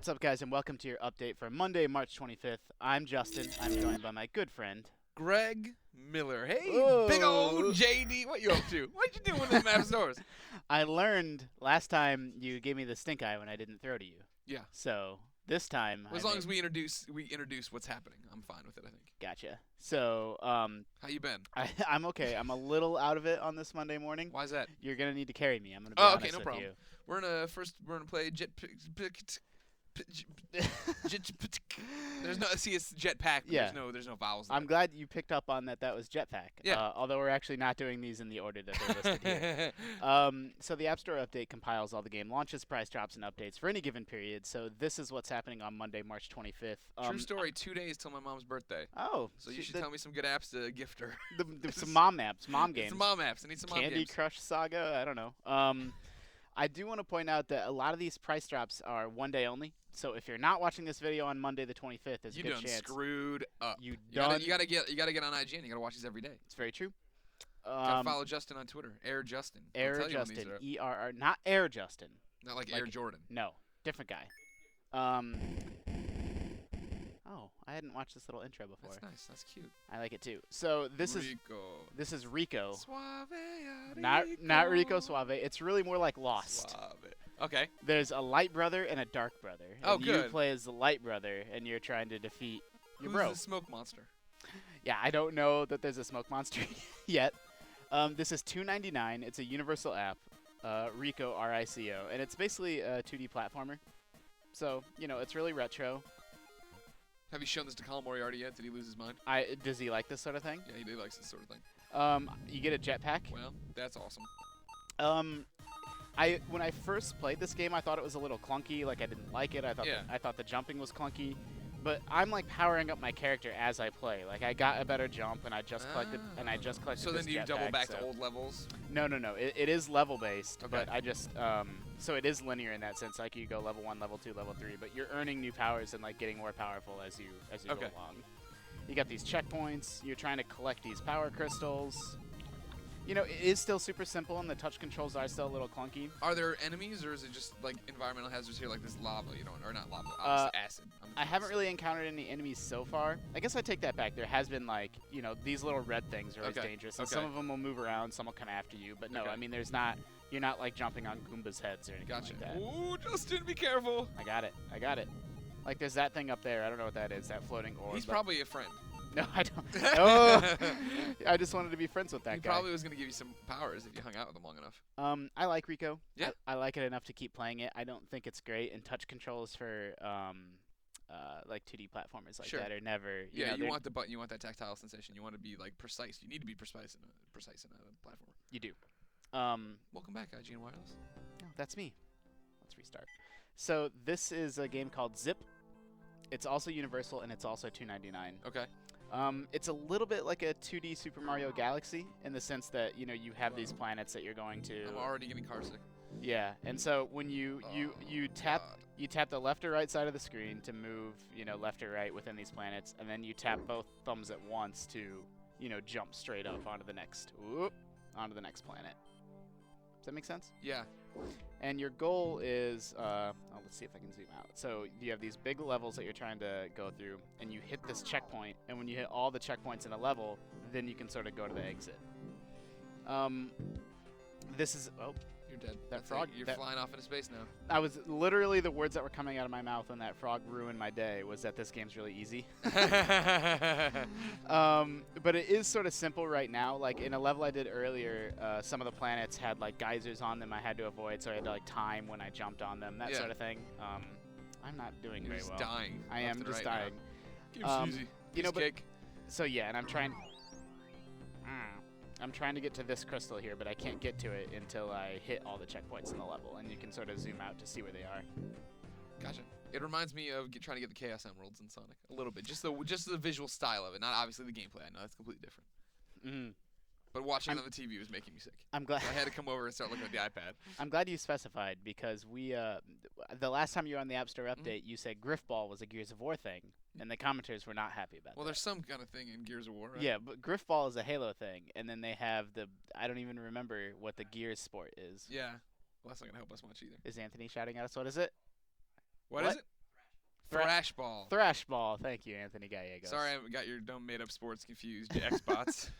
What's up, guys, and welcome to your update for Monday, March 25th. I'm Justin. I'm joined by my good friend, Greg Miller. Hey, big Whoa. old JD. What you up to? What you doing with them app stores? I learned last time you gave me the stink eye when I didn't throw to you. Yeah. So this time, Well, as long as we introduce what's happening, I'm fine with it. I think. Gotcha. So How you been? I'm okay. I'm a little out of it on this Monday morning. Why's that? You're gonna need to carry me. I'm gonna be Oh, honest okay, no with problem. you. We're gonna play Jetpack. There's no it's Jetpack. But Yeah. There's no vowels. I'm glad you picked up on that. That was Jetpack. Yeah. Although we're actually not doing these in the order that they're listed here. So the App Store update compiles all the game launches, price drops, and updates for any given period. So this is what's happening on Monday, March 25th. True story. 2 days till my mom's birthday. Oh. So you should tell me some good apps to gift her. Some mom apps, mom games. Some mom apps. I need some mom Candy games. Crush Saga. I don't know. I do want to point out that a lot of these price drops are one day only. So if you're not watching this video on Monday the 25th, there's a good chance screwed up. you gotta get on IGN. You gotta watch these every day. It's very true. Gotta follow Justin on Twitter. Air Justin. Air Justin. ERR. Not Air Justin. Not like Air Jordan. No, different guy. Oh, I hadn't watched this little intro before. That's nice. That's cute. I like it too. So this is Rico. Suave, Not Rico Suave. It's really more like Lost. Suave. Okay. There's a light brother and a dark brother. Oh, and good. You play as the light brother, and you're trying to defeat your Who's bro. the smoke monster? Yeah, I don't know that there's a smoke monster yet. This is $2.99. It's a universal app, Rico, R-I-C-O, and it's basically a 2D platformer. So, it's really retro. Have you shown this to Colin Moriarty yet? Did he lose his mind? Does he like this sort of thing? Yeah, he likes this sort of thing. You get a jetpack. Well, that's awesome. When I first played this game, I thought it was a little clunky. Like I didn't like it. I thought the jumping was clunky. But I'm like powering up my character as I play. Like I got a better jump, and I just collected. So then this you double jetpack, back to old levels? No. It is level based, Okay. but I just so it is linear in that sense. Like you go level 1, level 2, level 3, but you're earning new powers and like getting more powerful as you go along. You got these checkpoints. You're trying to collect these power crystals. It is still super simple, and the touch controls are still a little clunky. Are there enemies, or is it just like environmental hazards here, like this lava, or not lava, acid? I haven't really encountered any enemies so far. I guess I take that back. There has been like, these little red things are always dangerous, and some of them will move around, some will come after you. But no, I mean, you're not like jumping on Goomba's heads or anything like that. Ooh, Justin, be careful. I got it. Like there's that thing up there. I don't know what that is. That floating orb. He's probably a friend. No, I don't. Oh, I just wanted to be friends with that guy. He probably was going to give you some powers if you hung out with him long enough. I like Rico. Yeah. I like it enough to keep playing it. I don't think it's great, and touch controls for like 2D platformers like that are never. You want the button. You want that tactile sensation. You want to be like precise. You need to be precise in a platformer. You do. Welcome back, IGN Wireless. Oh, that's me. Let's restart. So this is a game called Zip. It's also universal, and it's also $2.99. Okay. It's a little bit like a 2D Super Mario Galaxy in the sense that you have these planets that you're going to. I'm already getting car sick. Yeah, and so when you tap the left or right side of the screen to move left or right within these planets, and then you tap both thumbs at once to jump straight up onto the next planet. Does that make sense? Yeah. And your goal is, let's see if I can zoom out. So you have these big levels that you're trying to go through, and you hit this checkpoint, and when you hit all the checkpoints in a level, then you can sort of go to the exit. This is, You're dead. That frog. You're flying off into space now. I was literally the words that were coming out of my mouth when that frog ruined my day was that this game's really easy. But it is sort of simple right now. Like in a level I did earlier, some of the planets had like geysers on them I had to avoid, so I had to like time when I jumped on them, that sort of thing. I'm not doing very well. Dying. I am just dying. Game's easy. Cake. So yeah, and I'm trying to get to this crystal here, but I can't get to it until I hit all the checkpoints in the level, and you can sort of zoom out to see where they are. Gotcha. It reminds me of trying to get the Chaos Emeralds in Sonic a little bit, just the visual style of it, not obviously the gameplay. I know that's completely different. Mm-hmm. But watching it on the TV was making me sick. I'm glad. I had to come over and start looking at the iPad. I'm glad you specified because the last time you were on the App Store update, you said Griffball was a Gears of War thing, and the commenters were not happy about that. Well, there's some kind of thing in Gears of War, right? Yeah, but Griffball is a Halo thing, and then they have I don't even remember what the Gears sport is. Yeah. Well, that's not going to help us much either. Is Anthony shouting at us? What is it? What is it? Thrash ball. Thrash ball. Thank you, Anthony Gallegos. Sorry, I got your dumb made-up sports confused. Xbots.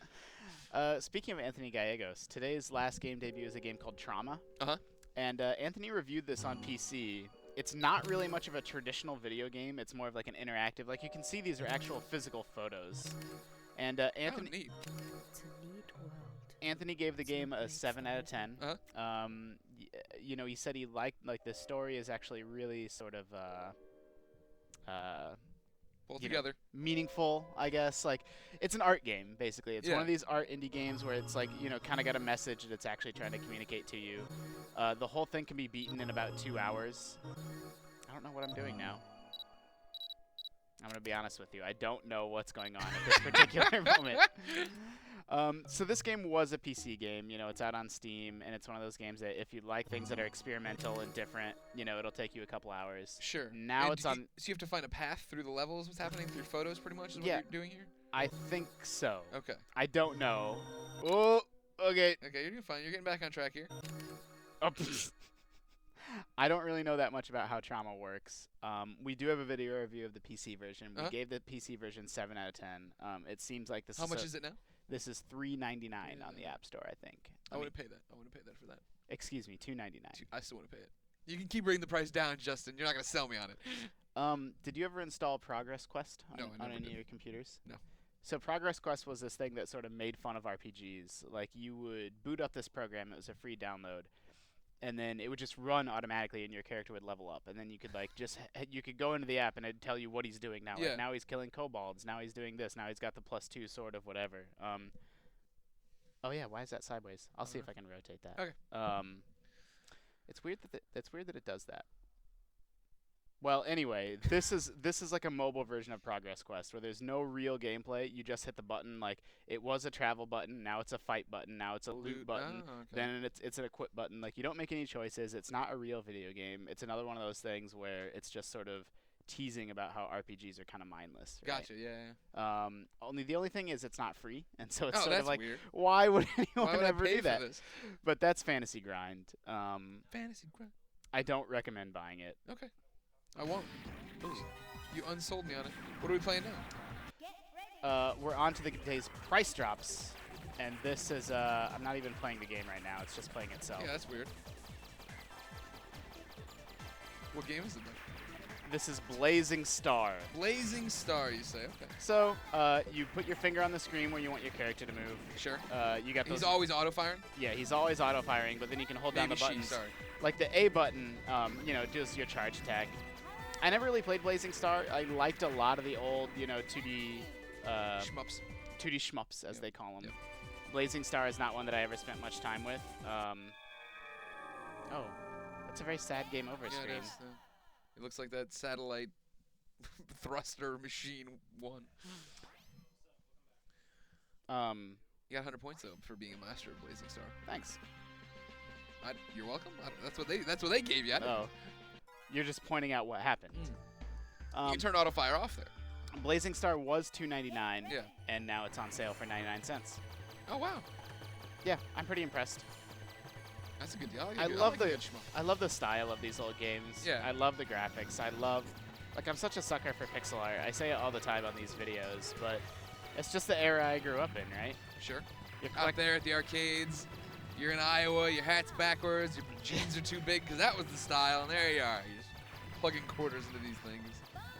Speaking of Anthony Gallegos, today's last game debut is a game called Trauma. Uh-huh. And Anthony reviewed this on PC. It's not really much of a traditional video game. It's more of like an interactive. Like you can see these are actual physical photos. And Anthony. Oh, neat. Anthony gave the game a 7 out of 10. Uh-huh. You know, he said he liked the story is actually really sort of Pull together. Meaningful, I guess. Like it's an art game basically. It's Yeah. one of these art indie games where it's like, you know, kind of got a message that it's actually trying to communicate to you. The whole thing can be beaten in about 2 hours. I don't know what I'm doing now. I'm going to be honest with you. I don't know what's going on at this particular moment. So this game was a PC game. You know, it's out on Steam, and it's one of those games that if you like things that are experimental and different, you know, it'll take you a couple hours. Sure. Now And it's on. so you have to find a path through the levels. What's happening through photos, pretty much, is what Yeah. you're doing here. I think so. Okay. I don't know. Oh, okay. Okay, you're doing fine. You're getting back on track here. Oh, I don't really know that much about how Trauma works. We do have a video review of the PC version. We gave the PC version 7 out of 10. It seems like this. How much is it now? This is $3.99 on the App Store, I think. I wouldn't pay that. I wouldn't pay that for that. Excuse me, $2.99. I still want to pay it. You can keep bringing the price down, Justin. You're not gonna sell me on it. Did you ever install Progress Quest No, I on never any did. of your computers? No. So Progress Quest was this thing that sort of made fun of RPGs. Like you would boot up this program, it was a free download, and then it would just run automatically and your character would level up. And then you could like you could go into the app and it'd tell you what he's doing now. Yeah. Like now he's killing kobolds, now he's doing this, now he's got the +2 sword of whatever. Oh yeah, why is that sideways? I'll see if I can rotate that. Okay. It's weird that it does that. Well, anyway, this is like a mobile version of Progress Quest where there's no real gameplay. You just hit the button. Like it was a travel button, now it's a fight button, now it's a loot button, Oh, okay. then it's an equip button. Like you don't make any choices. It's not a real video game. It's another one of those things where it's just sort of teasing about how RPGs are kind of mindless. Right? Gotcha. Yeah. The only thing is it's not free, and so it's Oh, sort that's of like, weird. why would anyone Why would ever I pay do for that? this? But that's Fantasy Grind. Fantasy crap. I don't recommend buying it. Okay. I won't. You unsold me on it. What are we playing now? We're on to the day's price drops, and this is I'm not even playing the game right now. It's just playing itself. Yeah, that's weird. What game is it then? This is Blazing Star. Blazing Star, you say? Okay. So you put your finger on the screen where you want your character to move. Sure. You got those. He's always auto-firing? Yeah, he's always auto firing, but then you can hold down Maybe the buttons. sorry. Like the A button, you know, does your charge attack. I never really played Blazing Star. I liked a lot of the old, you know, 2D Shmups. 2D shmups, as Yep. they call them. Yep. Blazing Star is not one that I ever spent much time with. Oh, that's a very sad game over Yeah, screen. it is. It looks like that satellite thruster machine won. You got 100 points though for being a master of Blazing Star. Thanks. You're welcome. That's what they gave you. I didn't- Oh, you're just pointing out what happened. You can turn auto fire off there. Blazing Star was $2.99, Yeah. and now it's on sale for 99 cents. Oh wow, Yeah, I'm pretty impressed. that's a good deal. I like love a the good shmup. I love the style of these old games. Yeah. I love the graphics. Like I'm such a sucker for pixel art. I say it all the time on these videos, but it's just the era I grew up in, right? Sure. You're Out there at the arcades, you're in Iowa, your hat's backwards, your jeans are too big because that was the style, and there you are. You're just plugging quarters into these things,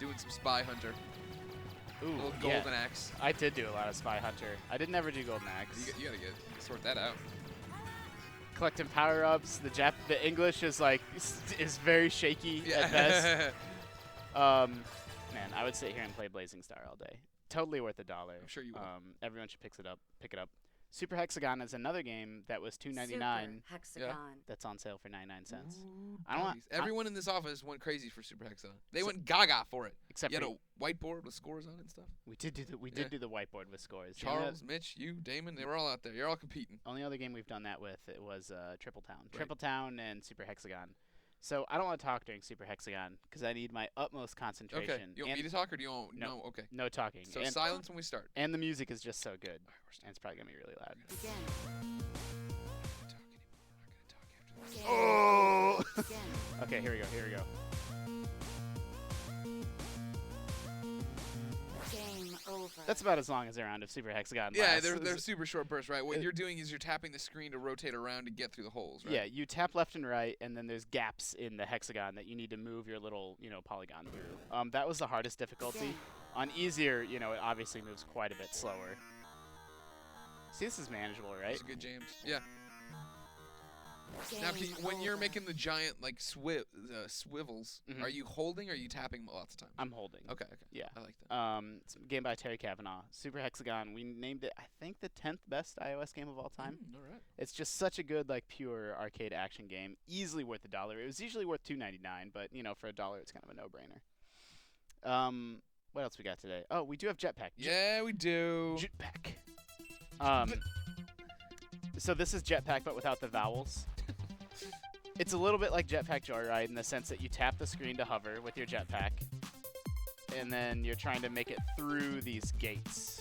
doing some Spy Hunter, Ooh, little yeah. Golden Axe. I did do a lot of Spy Hunter. I did never do Golden Axe. You gotta sort that out. Collecting power-ups. The English is like is very shaky at best. Man, I would sit here and play Blazing Star all day. Totally worth $1. I'm sure you will. Everyone should pick it up. Super Hexagon is another game that was $2.99. Hexagon. That's on sale for 99 cents. Ooh, I don't want- buddies. Everyone in this office went crazy for Super Hexagon. They went gaga for it. Except You had for a whiteboard with scores on it and stuff. we did do Yeah. the whiteboard with scores. Charles, Mitch, you, Damon, they were all out there. You're all competing. Only other game we've done that with it was Triple Town. Right. Triple Town and Super Hexagon. So I don't want to talk during Super Hexagon because I need my utmost concentration. Okay. You want me to talk or do you want No. no? Okay. No talking. So and, silence when we start. and the music is just so good. All right, we're And it's probably going to be really loud. Begin. Oh! Begin. Okay, here we go. That's about as long as a round of Super Hexagon Yeah, lasts. they're super short bursts, right? What you're doing is you're tapping the screen to rotate around to get through the holes, right? Yeah, you tap left and right, and then there's gaps in the hexagon that you need to move your little, polygon through. That was the hardest difficulty. On easier, it obviously moves quite a bit slower. See, this is manageable, right? That's good, James. Yeah. Now, when you're making the giant like swivels, are you holding or are you tapping lots of times? I'm holding. Okay. Yeah. I like that. It's a game by Terry Kavanagh. Super Hexagon. We named it, I think, the 10th best iOS game of all time. All right. It's just such a good, like, pure arcade action game. Easily worth $1. It was usually worth $2.99, but for $1, it's kind of a no-brainer. What else we got today? Oh, we do have Jetpack. Yeah, we do. Jetpack. So this is Jetpack, but without the vowels. It's a little bit like Jetpack Joyride in the sense that you tap the screen to hover with your jetpack, and then you're trying to make it through these gates.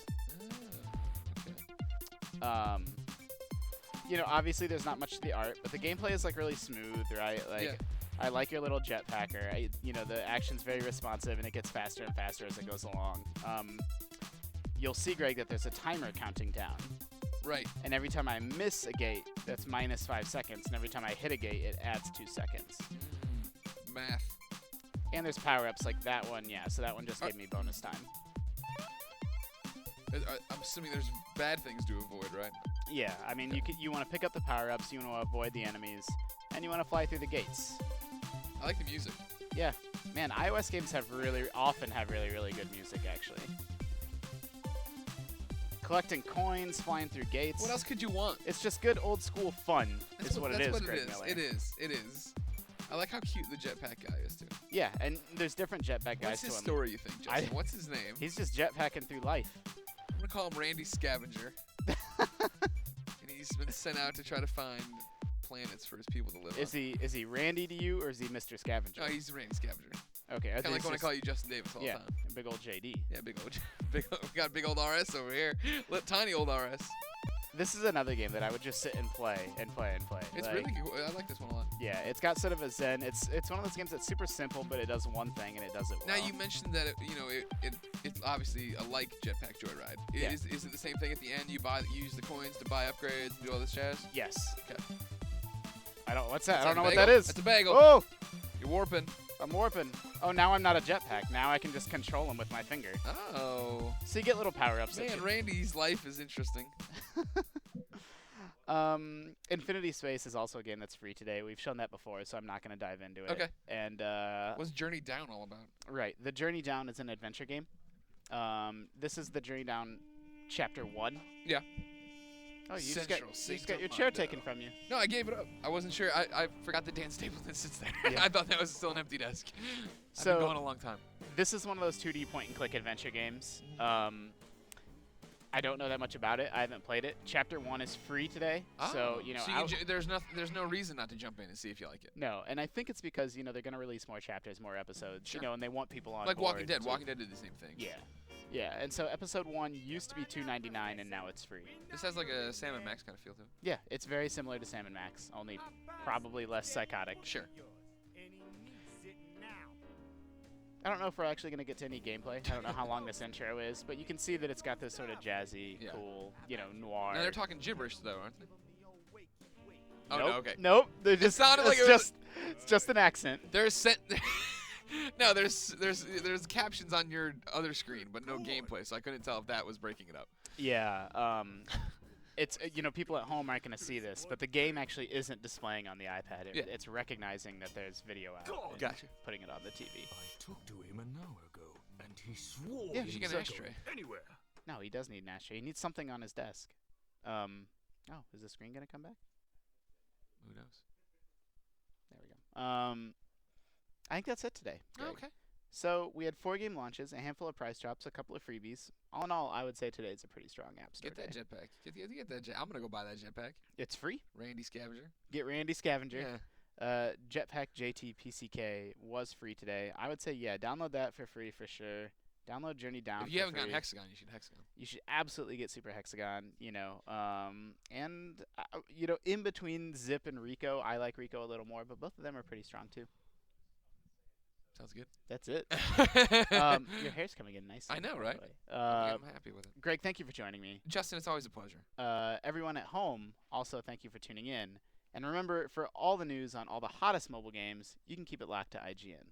Obviously there's not much to the art, but the gameplay is like really smooth, right? Like, yeah. I like your little jetpacker. The action's very responsive, and it gets faster and faster as it goes along. You'll see, Greg, that there's a timer counting down. Right. And every time I miss a gate, that's minus 5 seconds. And every time I hit a gate, it adds 2 seconds. Math. And there's power-ups like that one, yeah. So that one just gave me bonus time. I'm assuming there's bad things to avoid, right? Yeah, I mean, you want to pick up the power-ups, you want to avoid the enemies, and you want to fly through the gates. I like the music. Yeah. Man, iOS games often have really, really good music, actually. Collecting coins, flying through gates. What else could you want? It's just good old school fun. That's what it is, Greg Miller. It is. I like how cute the jetpack guy is too. Yeah, and there's different jetpack guys. What's his story, you think, Justin? What's his name? He's just jetpacking through life. I'm gonna call him Randy Scavenger. And he's been sent out to try to find planets for his people to live on. Is he Randy to you, or is he Mr. Scavenger? No, he's Randy Scavenger. Okay. Kind of like when I call you Justin Davis all the time. Big old JD. Yeah, we got big old RS over here. Tiny old RS. This is another game that I would just sit and play and play and play. It's really cool. I like this one a lot. Yeah, it's got sort of a zen. It's one of those games that's super simple, but it does one thing and it does it well. Now you mentioned that it's obviously a like Jetpack Joyride. Yeah. Is it the same thing at the end? You use the coins to buy upgrades and do all this jazz? Yes. Okay. What's that? That's I don't know what bagel. that is. That's a bagel. Oh! You're warping. I'm warping. Oh, now I'm not a jetpack. Now I can just control him with my finger. Oh. So you get little power-ups. Man, Randy's life is interesting. Infinity Space is also a game that's free today. We've shown that before, so I'm not going to dive into it. Okay. And what's Journey Down all about? Right. The Journey Down is an adventure game. This is the Journey Down Chapter 1. Yeah. Oh, you just got your chair taken from you. No, I gave it up. I wasn't sure. I forgot that Dan Stapleton sits there. Yeah. I thought that was still an empty desk. I've So been going a long time. This is one of those 2D point-and-click adventure games. I don't know that much about it. I haven't played it. Chapter 1 is free today, so there's no reason not to jump in and see if you like it. No, and I think it's because they're going to release more chapters, more episodes, Sure. and they want people on like board. Walking Dead. Walking Dead did the same thing. Yeah, and so episode 1 used to be $2.99, and now it's free. This has like a Sam & Max kind of feel to it. Yeah, it's very similar to Sam & Max, only probably less psychotic. Sure. I don't know if we're actually going to get to any gameplay. I don't know how long this intro is, but you can see that it's got this sort of jazzy, cool, noir. Now they're talking gibberish though, aren't they? Oh nope. no, okay. Nope. They're just, sounded like it's just an accent. There's no, there's captions on your other screen, but no gameplay, so I couldn't tell if that was breaking it up. Yeah. It's people at home aren't going to see this, but the game actually isn't displaying on the iPad. It's recognizing that there's video out and Gotcha. putting it on the TV. I talked to him an hour ago, and he swore Yeah, you should he get an was ashtray. anywhere. No, he does need an ashtray. He needs something on his desk. Oh, is the screen going to come back? Who knows? There we go. I think that's it today. Oh, Greg. okay. So we had 4 game launches, a handful of prize drops, a couple of freebies. All in all, I would say today's a pretty strong app store Get that day. jetpack. Get that jet. I'm gonna go buy that jetpack. It's free. Randy Scavenger. Get Randy Scavenger. Yeah. Jetpack JT PCK was free today. I would say, download that for free for sure. Download Journey Down. If you haven't free. gotten Hexagon, you should Hexagon. You should absolutely get Super Hexagon. In between Zip and Rico, I like Rico a little more, but both of them are pretty strong too. Sounds good. That's it. Your hair's coming in nicely. I know, by the right? way. I'm happy with it. Greg, thank you for joining me. Justin, it's always a pleasure. Everyone at home, also thank you for tuning in. And remember, for all the news on all the hottest mobile games, you can keep it locked to IGN.